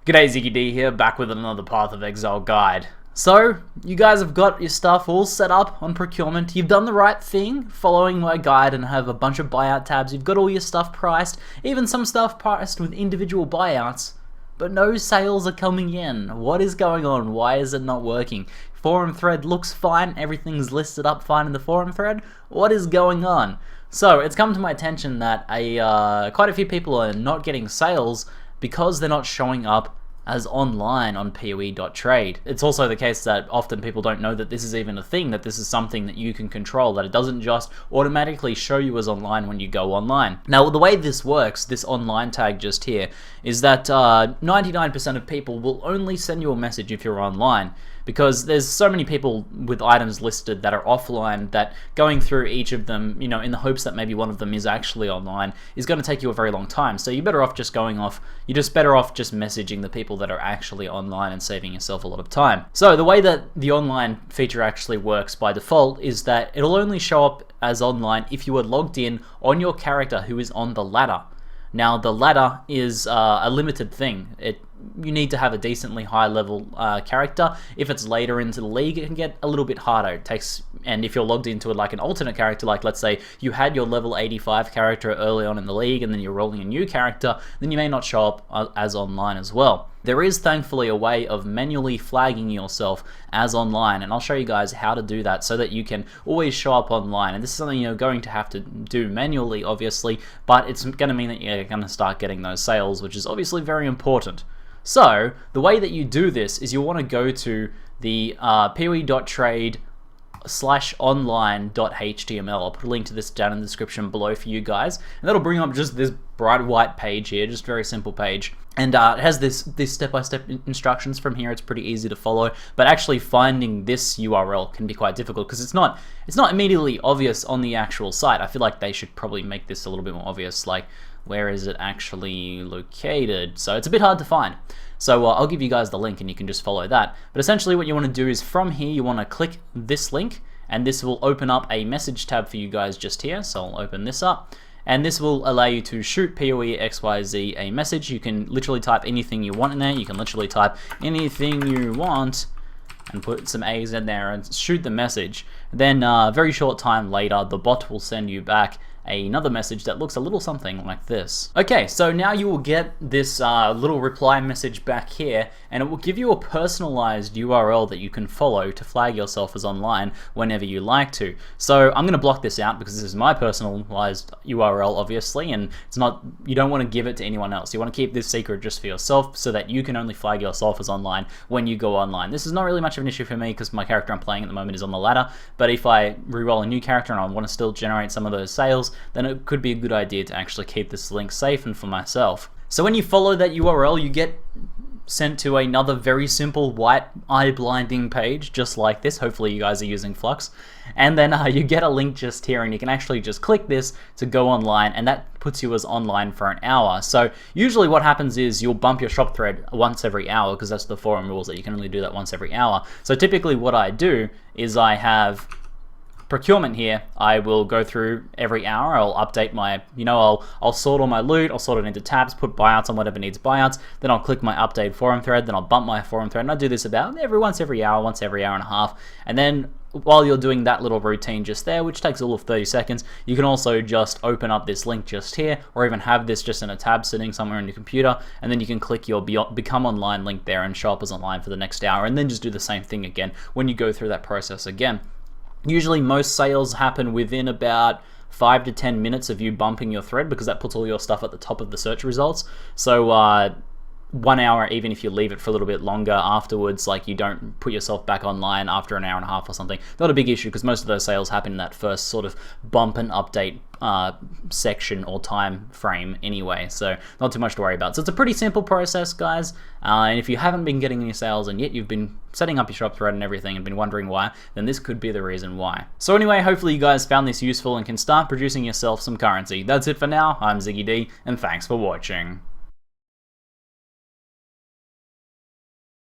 G'day, ZiggyD here, back with another Path of Exile guide. So, you guys have got your stuff all set up on Procurement. You've done the right thing, following my guide, and have a bunch of buyout tabs. You've got all your stuff priced, even some stuff priced with individual buyouts, but no sales are coming in. What is going on? Why is it not working? Forum thread looks fine, everything's listed up fine in the forum thread. What is going on? So, it's come to my attention that quite a few people are not getting sales because they're not showing up as online on PoE.Trade. It's also the case that often people don't know that this is even a thing, that this is something that you can control, that it doesn't just automatically show you as online when you go online. Now, the way this works, this online tag just here, is that 99% of people will only send you a message if you're online, because there's so many people with items listed that are offline that going through each of them, you know, in the hopes that maybe one of them is actually online, is going to take you a very long time. So you're better off just messaging the people that are actually online and saving yourself a lot of time. So the way that the online feature actually works by default is that it'll only show up as online if you are logged in on your character who is on the ladder. Now, the ladder is a limited thing. You need to have a decently high level character. If it's later into the league, it can get a little bit harder. And if you're logged into it like an alternate character, like let's say you had your level 85 character early on in the league and then you're rolling a new character, then you may not show up as online as well. There is thankfully a way of manually flagging yourself as online, and I'll show you guys how to do that so that you can always show up online. And this is something you're going to have to do manually, obviously, but it's going to mean that you're going to start getting those sales, which is obviously very important. So, the way that you do this is you'll want to go to the PoE.Trade /online.html. I'll put a link to this down in the description below for you guys, and that'll bring up just this bright white page here, just a very simple page. And it has this step-by-step instructions from here. It's pretty easy to follow, but actually finding this URL can be quite difficult because it's not immediately obvious on the actual site. I feel like they should probably make this a little bit more obvious, like where is it actually located? So it's a bit hard to find. So I'll give you guys the link and you can just follow that. But essentially what you want to do is from here you want to click this link, and this will open up a message tab for you guys just here. So I'll open this up, and this will allow you to shoot PoE XYZ a message. You can literally type anything you want in there. You can literally type anything you want and put some A's in there and shoot the message. Then a very short time later, the bot will send you back another message that looks a little something like this. Okay, so now you will get this little reply message back here, and it will give you a personalized URL that you can follow to flag yourself as online whenever you like to. So I'm going to block this out because this is my personalized URL, obviously, and you don't want to give it to anyone else. You want to keep this secret just for yourself so that you can only flag yourself as online when you go online. This is not really much of an issue for me because my character I'm playing at the moment is on the ladder, but if I reroll a new character and I want to still generate some of those sales, then it could be a good idea to actually keep this link safe and for myself. So when you follow that URL, you get sent to another very simple white eye-blinding page just like this. Hopefully you guys are using Flux. And then you get a link just here, and you can actually just click this to go online, and that puts you as online for an hour. So usually what happens is you'll bump your shop thread once every hour because that's the forum rules, that you can only do that once every hour. So typically what I do is I have Procurement here. I will go through every hour. I'll update my, I'll sort all my loot, I'll sort it into tabs, put buyouts on whatever needs buyouts, then I'll click my update forum thread, then I'll bump my forum thread, and I do this about once every hour and a half. And then while you're doing that little routine just there, which takes all of 30 seconds, you can also just open up this link just here, or even have this just in a tab sitting somewhere on your computer, and then you can click your Become Online link there and show up as online for the next hour, and then just do the same thing again when you go through that process again. Usually most sales happen within about 5 to 10 minutes of you bumping your thread, because that puts all your stuff at the top of the search results. So 1 hour, even if you leave it for a little bit longer afterwards, like you don't put yourself back online after an hour and a half or something, not a big issue because most of those sales happen in that first sort of bump and update section or time frame anyway, so not too much to worry about. So it's a pretty simple process, guys, and if you haven't been getting any sales and yet you've been setting up your shop thread and everything and been wondering why, then this could be the reason why. So anyway, hopefully you guys found this useful and can start producing yourself some currency. That's it for now. I'm ZiggyD, and thanks for watching.